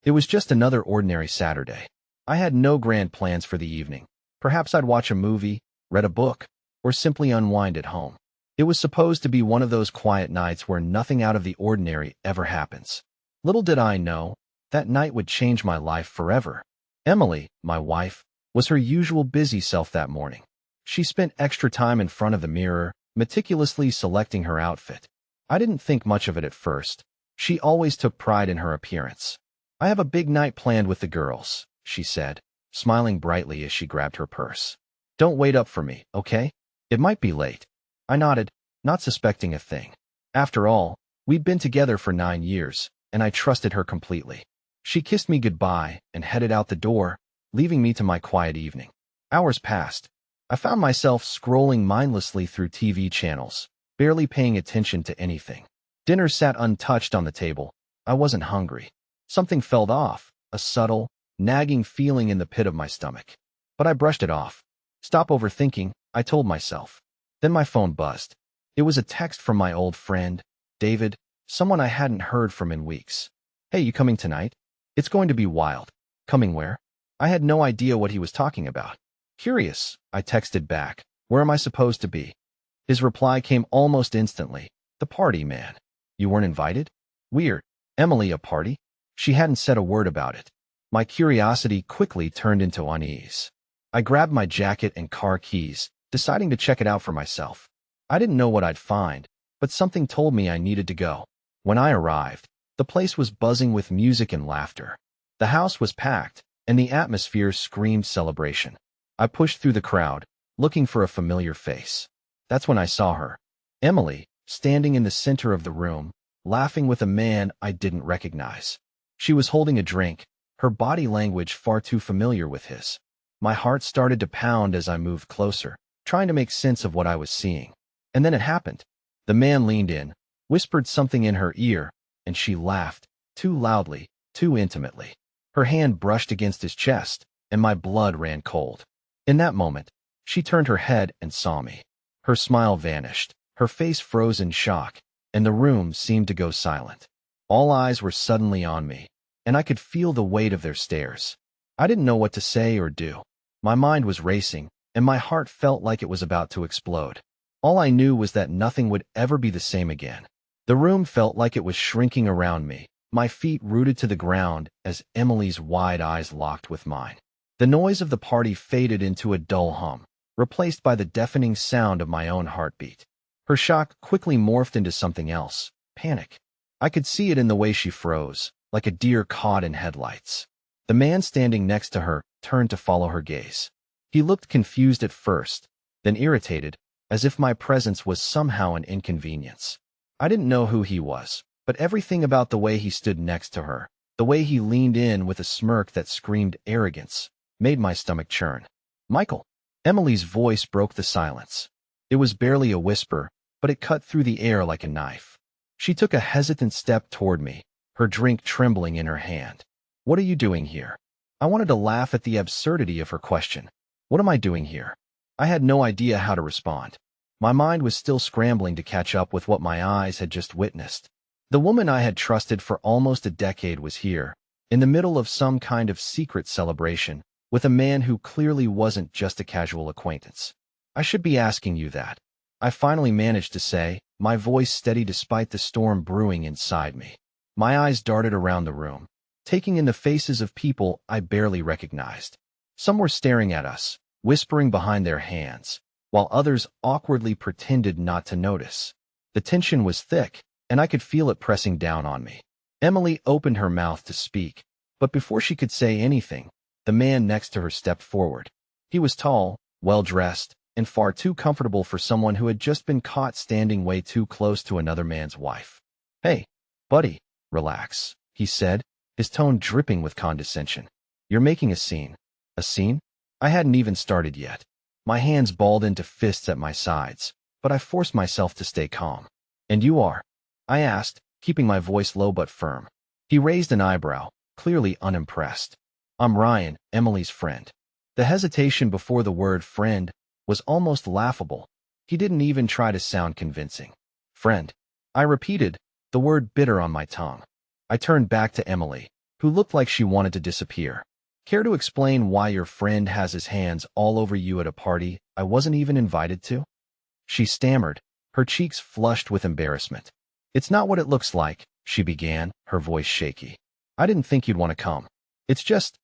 It was just another ordinary Saturday. I had no grand plans for the evening. Perhaps I'd watch a movie, read a book, or simply unwind at home. It was supposed to be one of those quiet nights where nothing out of the ordinary ever happens. Little did I know, that night would change my life forever. Emily, my wife, was her usual busy self that morning. She spent extra time in front of the mirror, meticulously selecting her outfit. I didn't think much of it at first. She always took pride in her appearance. "I have a big night planned with the girls," she said, smiling brightly as she grabbed her purse. "Don't wait up for me, okay? It might be late." I nodded, not suspecting a thing. After all, we'd been together for 9 years, and I trusted her completely. She kissed me goodbye and headed out the door, leaving me to my quiet evening. Hours passed. I found myself scrolling mindlessly through TV channels, barely paying attention to anything. Dinner sat untouched on the table. I wasn't hungry. Something felt off, a subtle, nagging feeling in the pit of my stomach. But I brushed it off. "Stop overthinking," I told myself. Then my phone buzzed. It was a text from my old friend, David, someone I hadn't heard from in weeks. "Hey, you coming tonight? It's going to be wild." "Coming where?" I had no idea what he was talking about. "Curious," I texted back. "Where am I supposed to be?" His reply came almost instantly. "The party, man." "You weren't invited?" "Weird. Emily, a party?" She hadn't said a word about it. My curiosity quickly turned into unease. I grabbed my jacket and car keys, deciding to check it out for myself. I didn't know what I'd find, but something told me I needed to go. When I arrived, the place was buzzing with music and laughter. The house was packed, and the atmosphere screamed celebration. I pushed through the crowd, looking for a familiar face. That's when I saw her. Emily, standing in the center of the room, laughing with a man I didn't recognize. She was holding a drink, her body language far too familiar with his. My heart started to pound as I moved closer, trying to make sense of what I was seeing. And then it happened. The man leaned in, whispered something in her ear, and she laughed, too loudly, too intimately. Her hand brushed against his chest, and my blood ran cold. In that moment, she turned her head and saw me. Her smile vanished, her face froze in shock, and the room seemed to go silent. All eyes were suddenly on me, and I could feel the weight of their stares. I didn't know what to say or do. My mind was racing, and my heart felt like it was about to explode. All I knew was that nothing would ever be the same again. The room felt like it was shrinking around me, my feet rooted to the ground as Emily's wide eyes locked with mine. The noise of the party faded into a dull hum, replaced by the deafening sound of my own heartbeat. Her shock quickly morphed into something else, panic. I could see it in the way she froze, like a deer caught in headlights. The man standing next to her turned to follow her gaze. He looked confused at first, then irritated, as if my presence was somehow an inconvenience. I didn't know who he was, but everything about the way he stood next to her, the way he leaned in with a smirk that screamed arrogance, made my stomach churn. "Michael." Emily's voice broke the silence. It was barely a whisper, but it cut through the air like a knife. She took a hesitant step toward me, her drink trembling in her hand. "What are you doing here?" I wanted to laugh at the absurdity of her question. What am I doing here? I had no idea how to respond. My mind was still scrambling to catch up with what my eyes had just witnessed. The woman I had trusted for almost a decade was here, in the middle of some kind of secret celebration, with a man who clearly wasn't just a casual acquaintance. "I should be asking you that," I finally managed to say, my voice steady despite the storm brewing inside me. My eyes darted around the room, taking in the faces of people I barely recognized. Some were staring at us, whispering behind their hands, while others awkwardly pretended not to notice. The tension was thick, and I could feel it pressing down on me. Emily opened her mouth to speak, but before she could say anything, the man next to her stepped forward. He was tall, well-dressed, and far too comfortable for someone who had just been caught standing way too close to another man's wife. "Hey, buddy, relax," he said, his tone dripping with condescension. "You're making a scene." "A scene?" I hadn't even started yet. My hands balled into fists at my sides, but I forced myself to stay calm. "And you are?" I asked, keeping my voice low but firm. He raised an eyebrow, clearly unimpressed. "I'm Ryan, Emily's friend." The hesitation before the word friend was almost laughable. He didn't even try to sound convincing. "Friend," I repeated, the word bitter on my tongue. I turned back to Emily, who looked like she wanted to disappear. Care to explain why your friend has his hands all over you at a party I wasn't even invited to? She stammered, her cheeks flushed with embarrassment. It's not what it looks like, she began, her voice shaky. I didn't think you'd want to come. It's just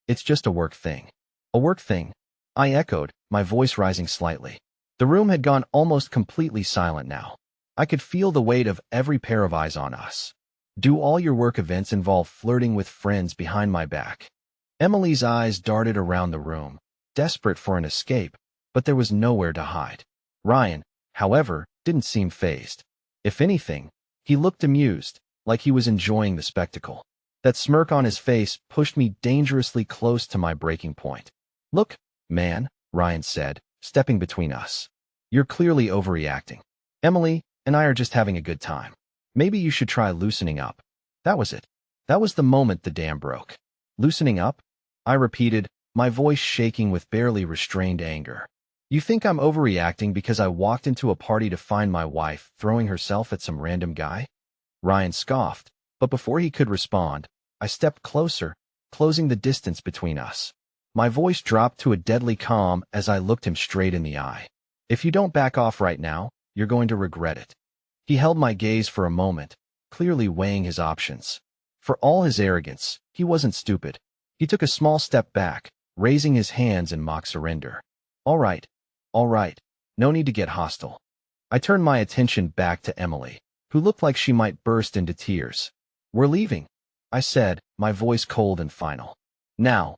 a work thing. A work thing? I echoed, my voice rising slightly. The room had gone almost completely silent now. I could feel the weight of every pair of eyes on us. Do all your work events involve flirting with friends behind my back? Emily's eyes darted around the room, desperate for an escape, but there was nowhere to hide. Ryan, however, didn't seem fazed. If anything, he looked amused, like he was enjoying the spectacle. That smirk on his face pushed me dangerously close to my breaking point. Look, man, Ryan said, stepping between us. You're clearly overreacting. Emily and I are just having a good time. Maybe you should try loosening up. That was it. That was the moment the dam broke. Loosening up? I repeated, my voice shaking with barely restrained anger. You think I'm overreacting because I walked into a party to find my wife throwing herself at some random guy? Ryan scoffed, but before he could respond, I stepped closer, closing the distance between us. My voice dropped to a deadly calm as I looked him straight in the eye. If you don't back off right now, you're going to regret it. He held my gaze for a moment, clearly weighing his options. For all his arrogance, he wasn't stupid. He took a small step back, raising his hands in mock surrender. All right, no need to get hostile. I turned my attention back to Emily, who looked like she might burst into tears. We're leaving, I said, my voice cold and final. Now,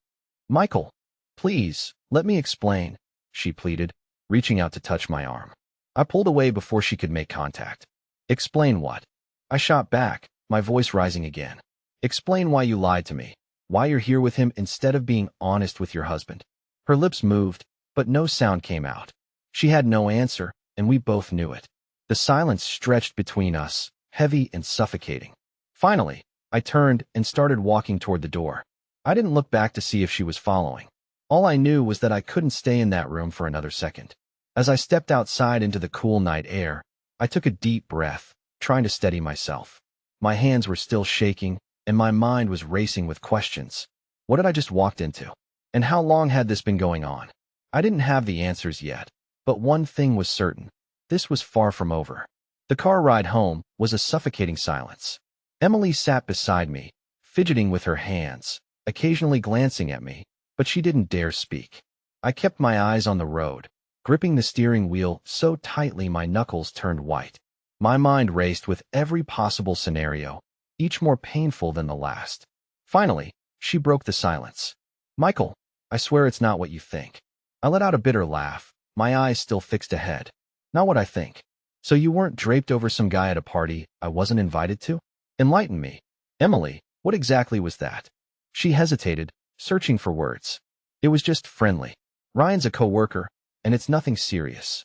Michael, please, let me explain, she pleaded, reaching out to touch my arm. I pulled away before she could make contact. Explain what? I shot back, my voice rising again. Explain why you lied to me, why you're here with him instead of being honest with your husband. Her lips moved, but no sound came out. She had no answer, and we both knew it. The silence stretched between us, heavy and suffocating. Finally, I turned and started walking toward the door. I didn't look back to see if she was following. All I knew was that I couldn't stay in that room for another second. As I stepped outside into the cool night air, I took a deep breath, trying to steady myself. My hands were still shaking, and my mind was racing with questions. What had I just walked into? And how long had this been going on? I didn't have the answers yet, but one thing was certain. This was far from over. The car ride home was a suffocating silence. Emily sat beside me, fidgeting with her hands, occasionally glancing at me, but she didn't dare speak. I kept my eyes on the road, gripping the steering wheel so tightly my knuckles turned white. My mind raced with every possible scenario, each more painful than the last. Finally, she broke the silence. Michael, I swear it's not what you think. I let out a bitter laugh, my eyes still fixed ahead. Not what I think. So you weren't draped over some guy at a party I wasn't invited to? Enlighten me. Emily, what exactly was that? She hesitated, searching for words. It was just friendly. Ryan's a coworker, and it's nothing serious.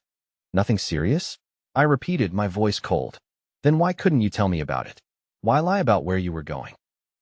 Nothing serious? I repeated, my voice cold. Then why couldn't you tell me about it? Why lie about where you were going?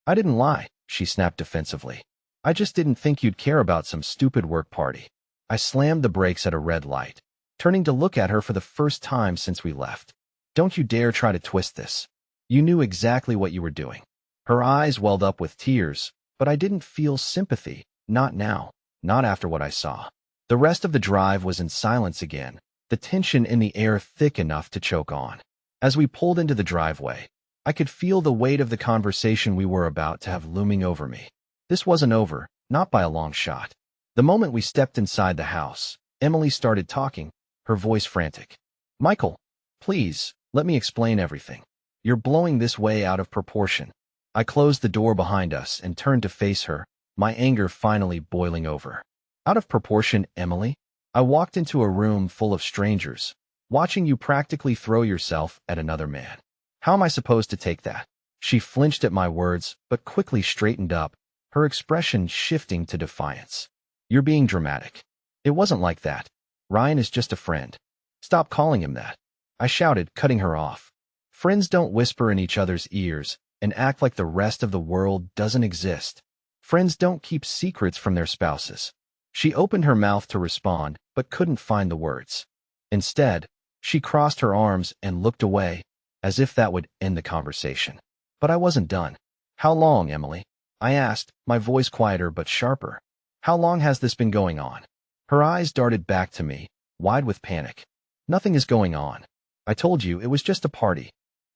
I didn't lie, she snapped defensively. I just didn't think you'd care about some stupid work party. I slammed the brakes at a red light, turning to look at her for the first time since we left. Don't you dare try to twist this. You knew exactly what you were doing. Her eyes welled up with tears, but I didn't feel sympathy, not now, not after what I saw. The rest of the drive was in silence again, the tension in the air thick enough to choke on. As we pulled into the driveway, I could feel the weight of the conversation we were about to have looming over me. This wasn't over, not by a long shot. The moment we stepped inside the house, Emily started talking, her voice frantic. Michael, please, let me explain everything. You're blowing this way out of proportion. I closed the door behind us and turned to face her, my anger finally boiling over. Out of proportion, Emily? I walked into a room full of strangers, watching you practically throw yourself at another man. How am I supposed to take that? She flinched at my words, but quickly straightened up, her expression shifting to defiance. You're being dramatic. It wasn't like that. Ryan is just a friend. Stop calling him that. I shouted, cutting her off. Friends don't whisper in each other's ears and act like the rest of the world doesn't exist. Friends don't keep secrets from their spouses. She opened her mouth to respond, but couldn't find the words. Instead, she crossed her arms and looked away, as if that would end the conversation. But I wasn't done. How long, Emily? I asked, my voice quieter but sharper. How long has this been going on? Her eyes darted back to me, wide with panic. Nothing is going on. I told you it was just a party.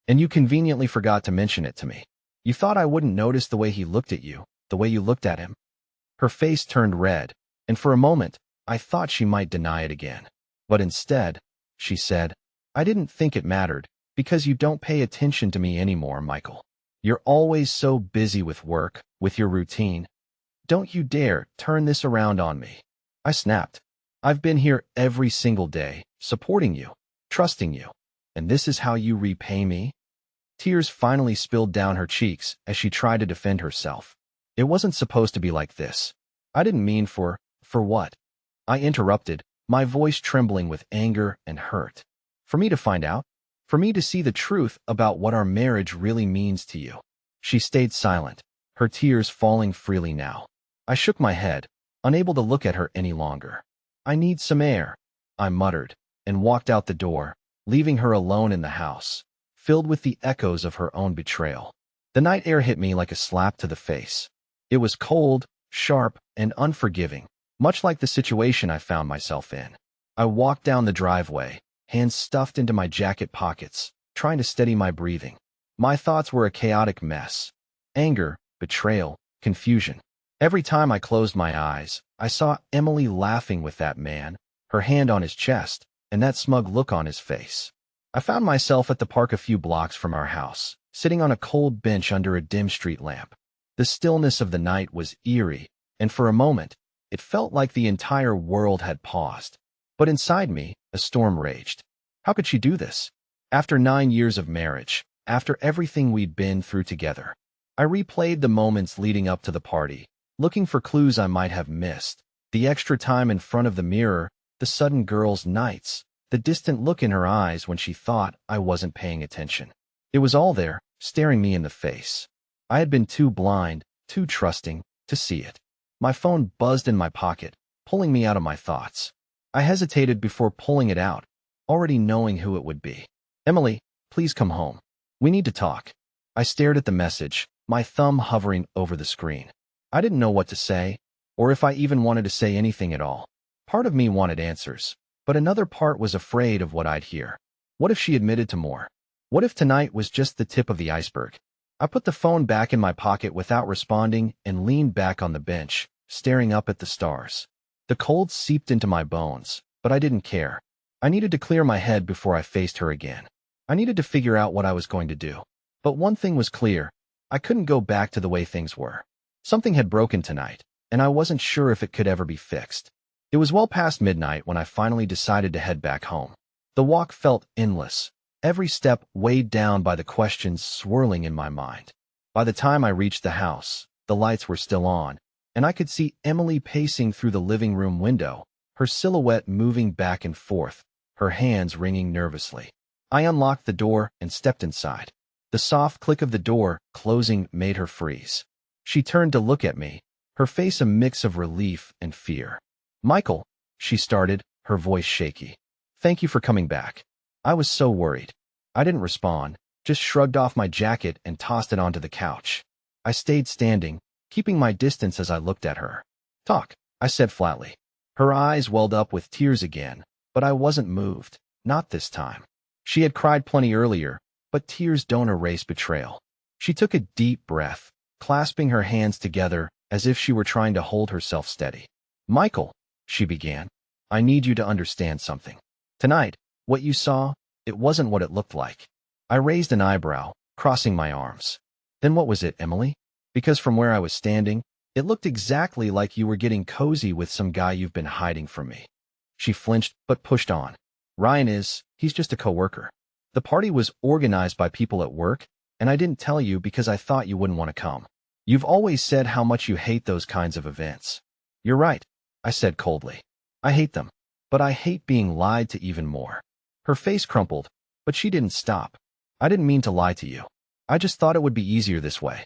And you conveniently forgot to mention it to me. You thought I wouldn't notice the way he looked at you, the way you looked at him. Her face turned red, and for a moment, I thought she might deny it again. But instead, she said, I didn't think it mattered, because you don't pay attention to me anymore, Michael. You're always so busy with work, with your routine. Don't you dare turn this around on me. I snapped. I've been here every single day, supporting you, trusting you. And this is how you repay me? Tears finally spilled down her cheeks as she tried to defend herself. It wasn't supposed to be like this. I didn't mean for what? I interrupted, my voice trembling with anger and hurt. For me to find out? For me to see the truth about what our marriage really means to you. She stayed silent, her tears falling freely now. I shook my head, unable to look at her any longer. I need some air, I muttered, and walked out the door, leaving her alone in the house, filled with the echoes of her own betrayal. The night air hit me like a slap to the face. It was cold, sharp, and unforgiving, much like the situation I found myself in. I walked down the driveway, hands stuffed into my jacket pockets, trying to steady my breathing. My thoughts were a chaotic mess. Anger, betrayal, confusion. Every time I closed my eyes, I saw Emily laughing with that man, her hand on his chest, and that smug look on his face. I found myself at the park a few blocks from our house, sitting on a cold bench under a dim street lamp. The stillness of the night was eerie, and for a moment, it felt like the entire world had paused. But inside me, a storm raged. How could she do this? After 9 years of marriage, after everything we'd been through together. I replayed the moments leading up to the party, looking for clues I might have missed. The extra time in front of the mirror, the sudden girls' nights, the distant look in her eyes when she thought I wasn't paying attention. It was all there, staring me in the face. I had been too blind, too trusting, to see it. My phone buzzed in my pocket, pulling me out of my thoughts. I hesitated before pulling it out, already knowing who it would be. Emily, please come home. We need to talk. I stared at the message, my thumb hovering over the screen. I didn't know what to say, or if I even wanted to say anything at all. Part of me wanted answers, but another part was afraid of what I'd hear. What if she admitted to more? What if tonight was just the tip of the iceberg? I put the phone back in my pocket without responding and leaned back on the bench, staring up at the stars. The cold seeped into my bones, but I didn't care. I needed to clear my head before I faced her again. I needed to figure out what I was going to do. But one thing was clear. I couldn't go back to the way things were. Something had broken tonight, and I wasn't sure if it could ever be fixed. It was well past midnight when I finally decided to head back home. The walk felt endless, every step weighed down by the questions swirling in my mind. By the time I reached the house, the lights were still on, and I could see Emily pacing through the living room window, her silhouette moving back and forth, her hands wringing nervously. I unlocked the door and stepped inside. The soft click of the door closing made her freeze. She turned to look at me, her face a mix of relief and fear. Michael, she started, her voice shaky. Thank you for coming back. I was so worried. I didn't respond, just shrugged off my jacket and tossed it onto the couch. I stayed standing, keeping my distance as I looked at her. Talk, I said flatly. Her eyes welled up with tears again, but I wasn't moved, not this time. She had cried plenty earlier, but tears don't erase betrayal. She took a deep breath, clasping her hands together as if she were trying to hold herself steady. Michael, she began, I need you to understand something. Tonight, what you saw, it wasn't what it looked like. I raised an eyebrow, crossing my arms. Then what was it, Emily? Because from where I was standing, it looked exactly like you were getting cozy with some guy you've been hiding from me. She flinched, but pushed on. He's just a coworker. The party was organized by people at work, and I didn't tell you because I thought you wouldn't want to come. You've always said how much you hate those kinds of events. You're right, I said coldly. I hate them, but I hate being lied to even more. Her face crumpled, but she didn't stop. I didn't mean to lie to you. I just thought it would be easier this way.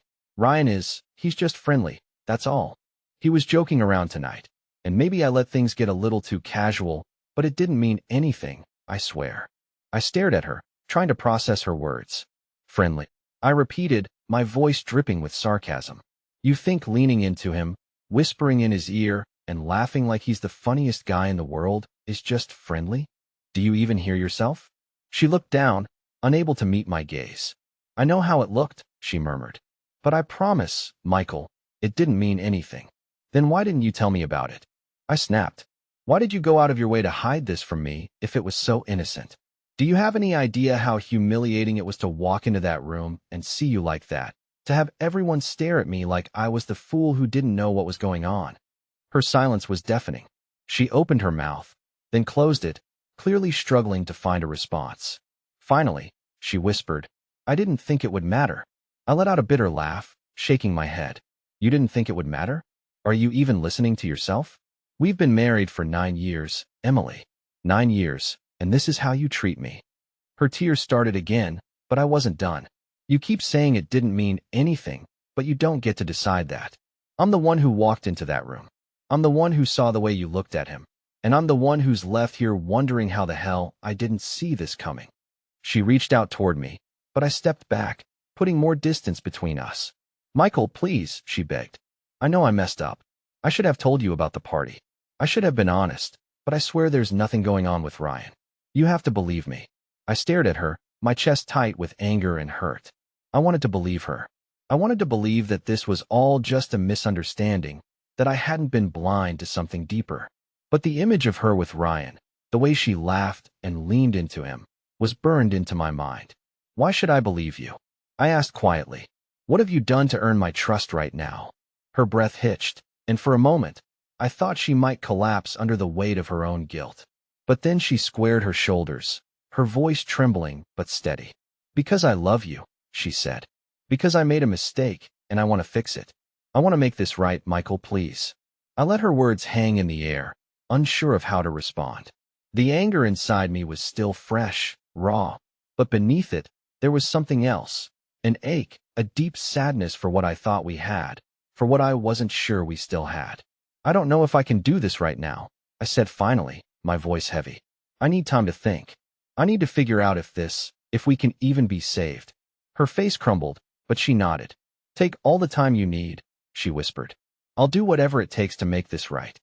He's just friendly, that's all. He was joking around tonight, and maybe I let things get a little too casual, but it didn't mean anything, I swear. I stared at her, trying to process her words. Friendly. I repeated, my voice dripping with sarcasm. You think leaning into him, whispering in his ear, and laughing like he's the funniest guy in the world is just friendly? Do you even hear yourself? She looked down, unable to meet my gaze. I know how it looked, she murmured. But I promise, Michael, it didn't mean anything. Then why didn't you tell me about it? I snapped. Why did you go out of your way to hide this from me if it was so innocent? Do you have any idea how humiliating it was to walk into that room and see you like that? To have everyone stare at me like I was the fool who didn't know what was going on? Her silence was deafening. She opened her mouth, then closed it, clearly struggling to find a response. Finally, she whispered, I didn't think it would matter. I let out a bitter laugh, shaking my head. You didn't think it would matter? Are you even listening to yourself? We've been married for 9 years, Emily. 9 years, and this is how you treat me. Her tears started again, but I wasn't done. You keep saying it didn't mean anything, but you don't get to decide that. I'm the one who walked into that room. I'm the one who saw the way you looked at him. And I'm the one who's left here wondering how the hell I didn't see this coming. She reached out toward me, but I stepped back, putting more distance between us. Michael, please, she begged. I know I messed up. I should have told you about the party. I should have been honest, but I swear there's nothing going on with Ryan. You have to believe me. I stared at her, my chest tight with anger and hurt. I wanted to believe her. I wanted to believe that this was all just a misunderstanding, that I hadn't been blind to something deeper. But the image of her with Ryan, the way she laughed and leaned into him, was burned into my mind. Why should I believe you? I asked quietly. What have you done to earn my trust right now? Her breath hitched, and for a moment, I thought she might collapse under the weight of her own guilt. But then she squared her shoulders, her voice trembling but steady. Because I love you, she said. Because I made a mistake, and I want to fix it. I want to make this right, Michael, please. I let her words hang in the air, unsure of how to respond. The anger inside me was still fresh, raw, but beneath it, there was something else, an ache, a deep sadness for what I thought we had, for what I wasn't sure we still had. I don't know if I can do this right now, I said finally, my voice heavy. I need time to think. I need to figure out if we can even be saved. Her face crumbled, but she nodded. Take all the time you need, she whispered. I'll do whatever it takes to make this right.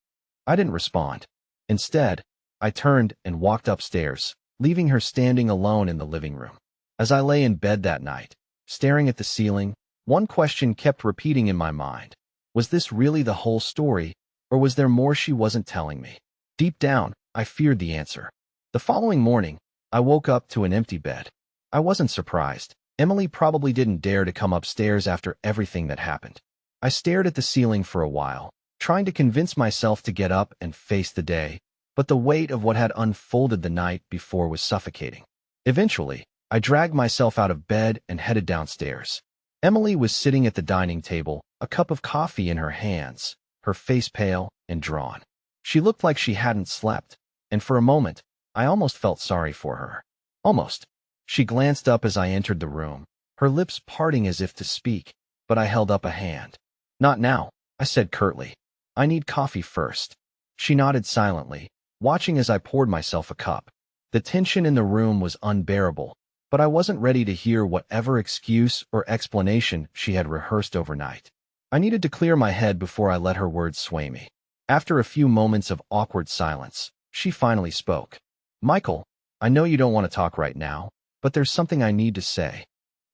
I didn't respond. Instead, I turned and walked upstairs, leaving her standing alone in the living room. As I lay in bed that night, staring at the ceiling, one question kept repeating in my mind. Was this really the whole story, or was there more she wasn't telling me? Deep down, I feared the answer. The following morning, I woke up to an empty bed. I wasn't surprised. Emily probably didn't dare to come upstairs after everything that happened. I stared at the ceiling for a while, trying to convince myself to get up and face the day, but the weight of what had unfolded the night before was suffocating. Eventually, I dragged myself out of bed and headed downstairs. Emily was sitting at the dining table, a cup of coffee in her hands, her face pale and drawn. She looked like she hadn't slept, and for a moment, I almost felt sorry for her. Almost. She glanced up as I entered the room, her lips parting as if to speak, but I held up a hand. Not now, I said curtly. I need coffee first. She nodded silently, watching as I poured myself a cup. The tension in the room was unbearable, but I wasn't ready to hear whatever excuse or explanation she had rehearsed overnight. I needed to clear my head before I let her words sway me. After a few moments of awkward silence, she finally spoke. Michael, I know you don't want to talk right now, but there's something I need to say.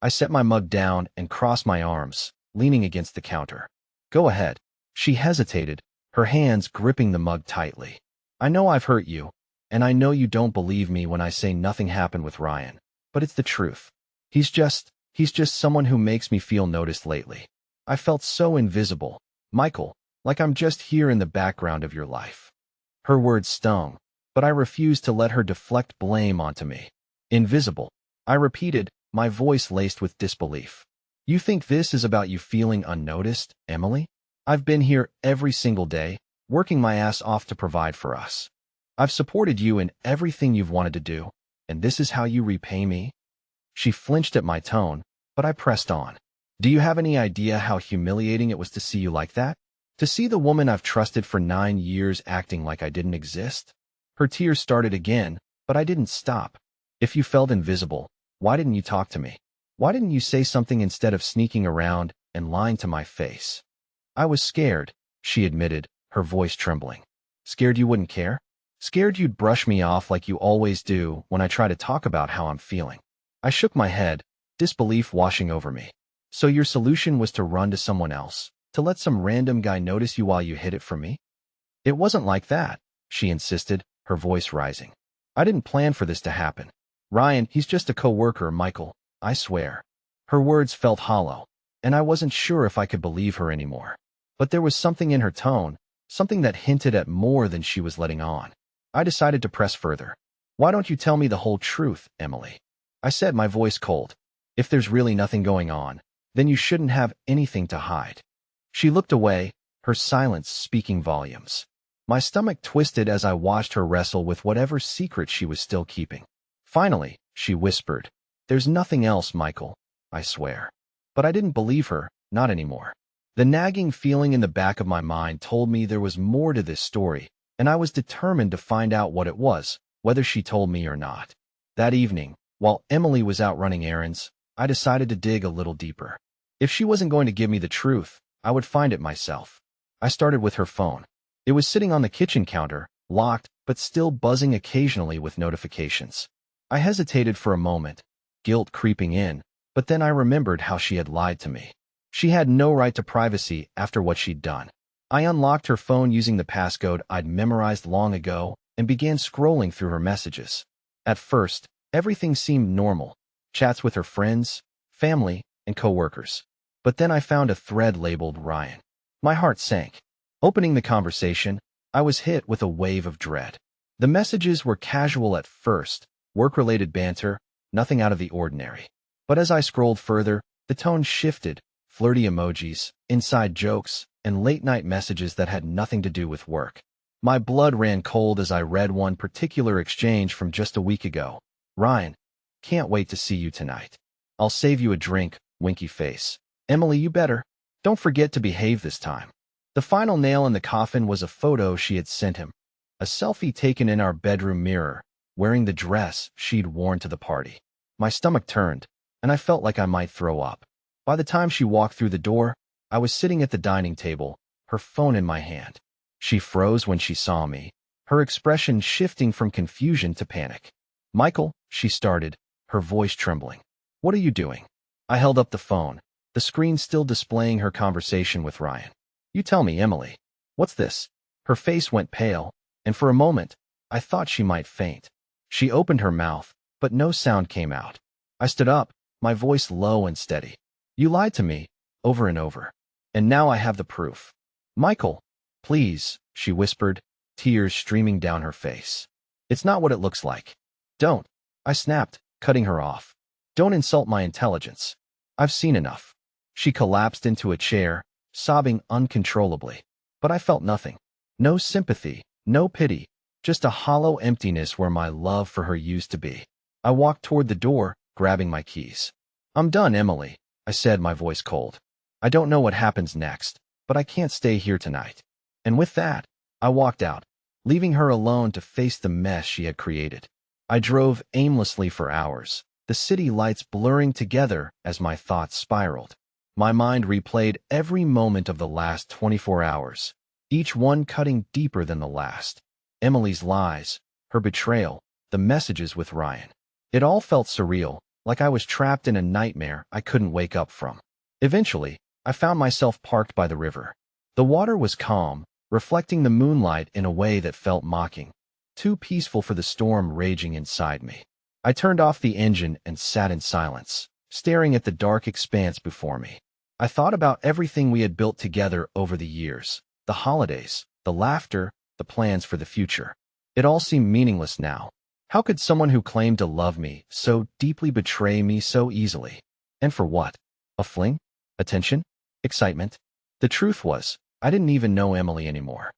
I set my mug down and crossed my arms, leaning against the counter. Go ahead. She hesitated, her hands gripping the mug tightly. I know I've hurt you, and I know you don't believe me when I say nothing happened with Ryan, but it's the truth. He's just someone who makes me feel noticed lately. I felt so invisible, Michael, like I'm just here in the background of your life. Her words stung, but I refused to let her deflect blame onto me. Invisible, I repeated, my voice laced with disbelief. You think this is about you feeling unnoticed, Emily? I've been here every single day, working my ass off to provide for us. I've supported you in everything you've wanted to do, and this is how you repay me? She flinched at my tone, but I pressed on. Do you have any idea how humiliating it was to see you like that? To see the woman I've trusted for 9 years acting like I didn't exist? Her tears started again, but I didn't stop. If you felt invisible, why didn't you talk to me? Why didn't you say something instead of sneaking around and lying to my face? I was scared, she admitted, her voice trembling. Scared you wouldn't care? Scared you'd brush me off like you always do when I try to talk about how I'm feeling. I shook my head, disbelief washing over me. So your solution was to run to someone else, to let some random guy notice you while you hid it from me? It wasn't like that, she insisted, her voice rising. I didn't plan for this to happen. Ryan, he's just a coworker, Michael, I swear. Her words felt hollow, and I wasn't sure if I could believe her anymore. But there was something in her tone, something that hinted at more than she was letting on. I decided to press further. Why don't you tell me the whole truth, Emily? I said, my voice cold. If there's really nothing going on, then you shouldn't have anything to hide. She looked away, her silence speaking volumes. My stomach twisted as I watched her wrestle with whatever secret she was still keeping. Finally, she whispered, there's nothing else, Michael, I swear. But I didn't believe her, not anymore. The nagging feeling in the back of my mind told me there was more to this story, and I was determined to find out what it was, whether she told me or not. That evening, while Emily was out running errands, I decided to dig a little deeper. If she wasn't going to give me the truth, I would find it myself. I started with her phone. It was sitting on the kitchen counter, locked, but still buzzing occasionally with notifications. I hesitated for a moment, guilt creeping in, but then I remembered how she had lied to me. She had no right to privacy after what she'd done. I unlocked her phone using the passcode I'd memorized long ago and began scrolling through her messages. At first, everything seemed normal, chats with her friends, family, and coworkers. But then I found a thread labeled Ryan. My heart sank. Opening the conversation, I was hit with a wave of dread. The messages were casual at first, work-related banter, nothing out of the ordinary. But as I scrolled further, the tone shifted, flirty emojis, inside jokes, and late-night messages that had nothing to do with work. My blood ran cold as I read one particular exchange from just a week ago. Ryan, can't wait to see you tonight. I'll save you a drink, winky face. Emily, you better. Don't forget to behave this time. The final nail in the coffin was a photo she had sent him. A selfie taken in our bedroom mirror, wearing the dress she'd worn to the party. My stomach turned, and I felt like I might throw up. By the time she walked through the door, I was sitting at the dining table, her phone in my hand. She froze when she saw me, her expression shifting from confusion to panic. Michael, she started, her voice trembling. What are you doing? I held up the phone, the screen still displaying her conversation with Ryan. You tell me, Emily. What's this? Her face went pale, and for a moment, I thought she might faint. She opened her mouth, but no sound came out. I stood up, my voice low and steady. You lied to me, over and over. And now I have the proof. Michael, please, she whispered, tears streaming down her face. It's not what it looks like. Don't, I snapped, cutting her off. Don't insult my intelligence. I've seen enough. She collapsed into a chair, sobbing uncontrollably. But I felt nothing. No sympathy, no pity, just a hollow emptiness where my love for her used to be. I walked toward the door, grabbing my keys. I'm done, Emily, I said, my voice cold. I don't know what happens next, but I can't stay here tonight. And with that, I walked out, leaving her alone to face the mess she had created. I drove aimlessly for hours, the city lights blurring together as my thoughts spiraled. My mind replayed every moment of the last 24 hours, each one cutting deeper than the last. Emily's lies, her betrayal, the messages with Ryan. It all felt surreal, like I was trapped in a nightmare I couldn't wake up from. Eventually, I found myself parked by the river. The water was calm, reflecting the moonlight in a way that felt mocking, too peaceful for the storm raging inside me. I turned off the engine and sat in silence, staring at the dark expanse before me. I thought about everything we had built together over the years, the holidays, the laughter, the plans for the future. It all seemed meaningless now. How could someone who claimed to love me so deeply betray me so easily? And for what? A fling? Attention? Excitement? The truth was, I didn't even know Emily anymore.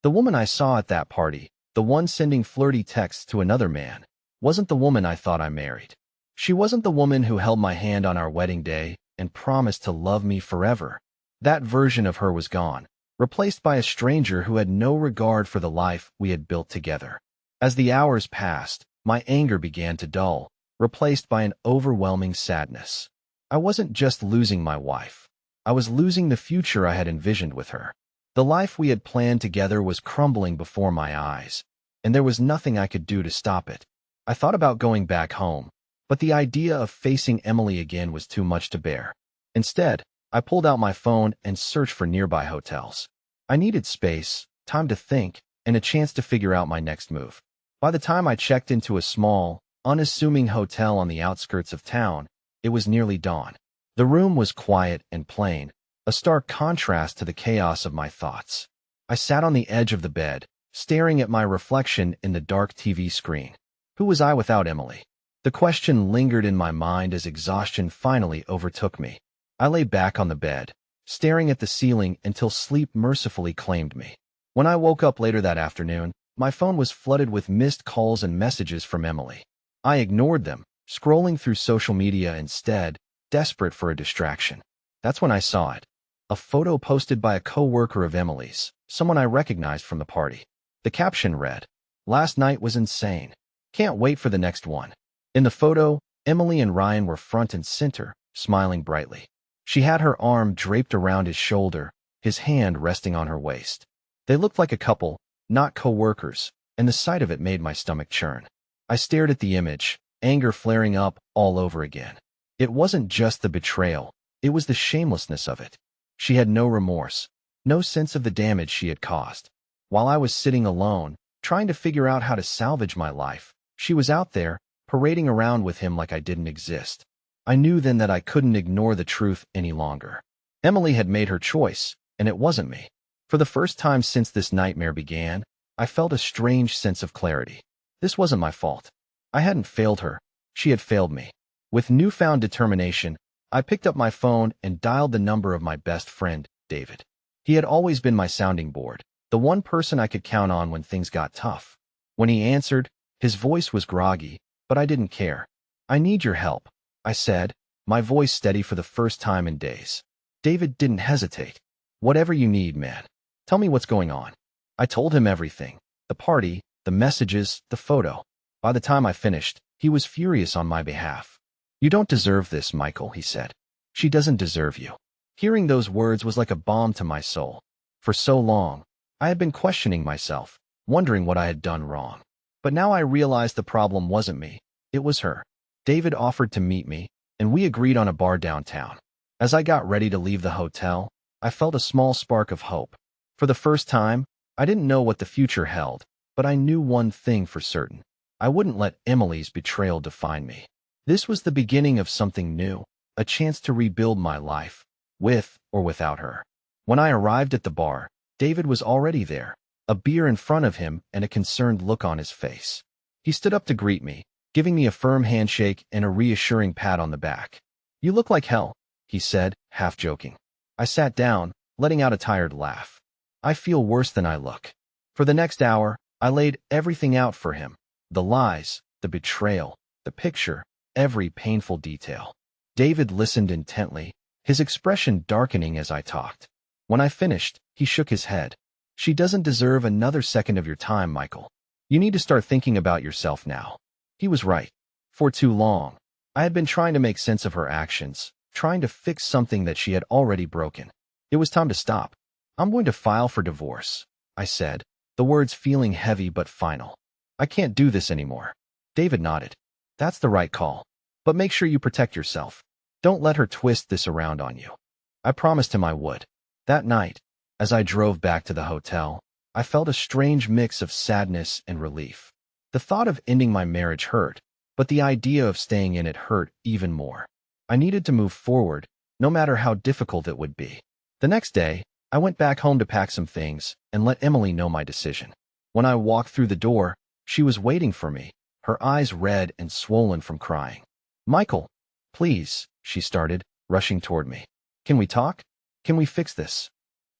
The woman I saw at that party, the one sending flirty texts to another man, wasn't the woman I thought I married. She wasn't the woman who held my hand on our wedding day and promised to love me forever. That version of her was gone, replaced by a stranger who had no regard for the life we had built together. As the hours passed, my anger began to dull, replaced by an overwhelming sadness. I wasn't just losing my wife. I was losing the future I had envisioned with her. The life we had planned together was crumbling before my eyes, and there was nothing I could do to stop it. I thought about going back home, but the idea of facing Emily again was too much to bear. Instead, I pulled out my phone and searched for nearby hotels. I needed space, time to think, and a chance to figure out my next move. By the time I checked into a small, unassuming hotel on the outskirts of town, it was nearly dawn. The room was quiet and plain, a stark contrast to the chaos of my thoughts. I sat on the edge of the bed, staring at my reflection in the dark TV screen. Who was I without Emily? The question lingered in my mind as exhaustion finally overtook me. I lay back on the bed, staring at the ceiling until sleep mercifully claimed me. When I woke up later that afternoon, my phone was flooded with missed calls and messages from Emily. I ignored them, scrolling through social media instead, desperate for a distraction. That's when I saw it. A photo posted by a co-worker of Emily's, someone I recognized from the party. The caption read, "Last night was insane. Can't wait for the next one." In the photo, Emily and Ryan were front and center, smiling brightly. She had her arm draped around his shoulder, his hand resting on her waist. They looked like a couple, not co-workers, and the sight of it made my stomach churn. I stared at the image, anger flaring up all over again. It wasn't just the betrayal, it was the shamelessness of it. She had no remorse, no sense of the damage she had caused. While I was sitting alone, trying to figure out how to salvage my life, she was out there, parading around with him like I didn't exist. I knew then that I couldn't ignore the truth any longer. Emily had made her choice, and it wasn't me. For the first time since this nightmare began, I felt a strange sense of clarity. This wasn't my fault. I hadn't failed her. She had failed me. With newfound determination, I picked up my phone and dialed the number of my best friend, David. He had always been my sounding board, the one person I could count on when things got tough. When he answered, his voice was groggy, but I didn't care. "I need your help," I said, my voice steady for the first time in days. David didn't hesitate. "Whatever you need, man. Tell me what's going on." I told him everything. The party, the messages, the photo. By the time I finished, he was furious on my behalf. "You don't deserve this, Michael," he said. "She doesn't deserve you." Hearing those words was like a balm to my soul. For so long, I had been questioning myself, wondering what I had done wrong. But now I realized the problem wasn't me, it was her. David offered to meet me, and we agreed on a bar downtown. As I got ready to leave the hotel, I felt a small spark of hope. For the first time, I didn't know what the future held, but I knew one thing for certain. I wouldn't let Emily's betrayal define me. This was the beginning of something new, a chance to rebuild my life, with or without her. When I arrived at the bar, David was already there, a beer in front of him and a concerned look on his face. He stood up to greet me, giving me a firm handshake and a reassuring pat on the back. "You look like hell," he said, half joking. I sat down, letting out a tired laugh. "I feel worse than I look." For the next hour, I laid everything out for him. The lies, the betrayal, the picture, every painful detail. David listened intently, his expression darkening as I talked. When I finished, he shook his head. "She doesn't deserve another second of your time, Michael. You need to start thinking about yourself now." He was right. For too long, I had been trying to make sense of her actions, trying to fix something that she had already broken. It was time to stop. "I'm going to file for divorce," I said, the words feeling heavy but final. "I can't do this anymore." David nodded. "That's the right call. But make sure you protect yourself. Don't let her twist this around on you." I promised him I would. That night, as I drove back to the hotel, I felt a strange mix of sadness and relief. The thought of ending my marriage hurt, but the idea of staying in it hurt even more. I needed to move forward, no matter how difficult it would be. The next day, I went back home to pack some things and let Emily know my decision. When I walked through the door, she was waiting for me, her eyes red and swollen from crying. "Michael, please," she started, rushing toward me. "Can we talk? Can we fix this?"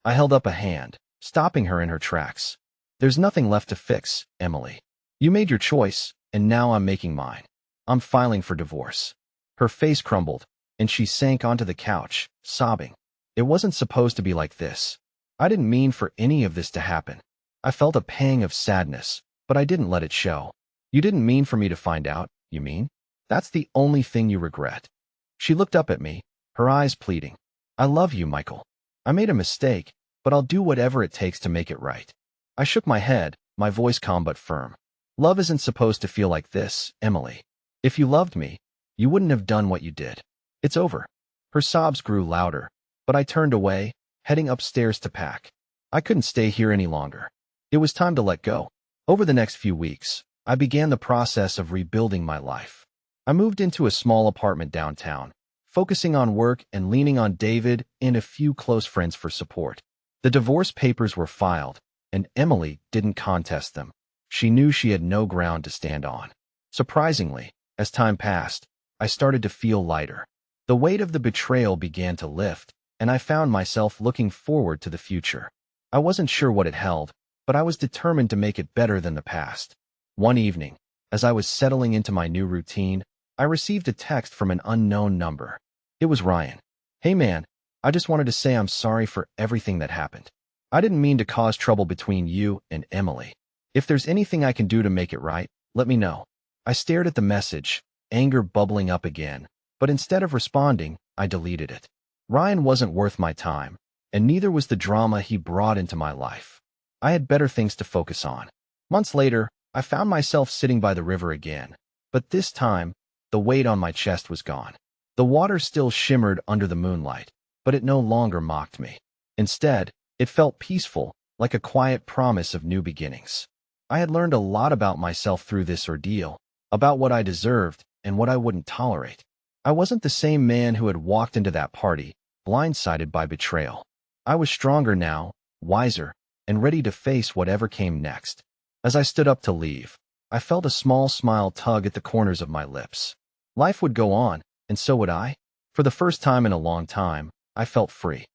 I held up a hand, stopping her in her tracks. "There's nothing left to fix, Emily. You made your choice, and now I'm making mine. I'm filing for divorce." Her face crumbled, and she sank onto the couch, sobbing. "It wasn't supposed to be like this. I didn't mean for any of this to happen." I felt a pang of sadness, but I didn't let it show. "You didn't mean for me to find out, you mean? That's the only thing you regret?" She looked up at me, her eyes pleading. I love you, Michael. I made a mistake, but I'll do whatever it takes to make it right. I shook my head, my voice calm but firm. Love isn't supposed to feel like this, Emily. If you loved me, you wouldn't have done what you did. It's over. Her sobs grew louder, but I turned away, heading upstairs to pack. I couldn't stay here any longer. It was time to let go. Over the next few weeks, I began the process of rebuilding my life. I moved into a small apartment downtown, focusing on work and leaning on David and a few close friends for support. The divorce papers were filed, and Emily didn't contest them. She knew she had no ground to stand on. Surprisingly, as time passed, I started to feel lighter. The weight of the betrayal began to lift, and I found myself looking forward to the future. I wasn't sure what it held, but I was determined to make it better than the past. One evening, as I was settling into my new routine, I received a text from an unknown number. It was Ryan. Hey man, I just wanted to say I'm sorry for everything that happened. I didn't mean to cause trouble between you and Emily. If there's anything I can do to make it right, let me know. I stared at the message, anger bubbling up again, but instead of responding, I deleted it. Ryan wasn't worth my time, and neither was the drama he brought into my life. I had better things to focus on. Months later, I found myself sitting by the river again, but this time, the weight on my chest was gone. The water still shimmered under the moonlight, but it no longer mocked me. Instead, it felt peaceful, like a quiet promise of new beginnings. I had learned a lot about myself through this ordeal, about what I deserved and what I wouldn't tolerate. I wasn't the same man who had walked into that party, blindsided by betrayal. I was stronger now, wiser, and ready to face whatever came next. As I stood up to leave, I felt a small smile tug at the corners of my lips. Life would go on, and so would I. For the first time in a long time, I felt free.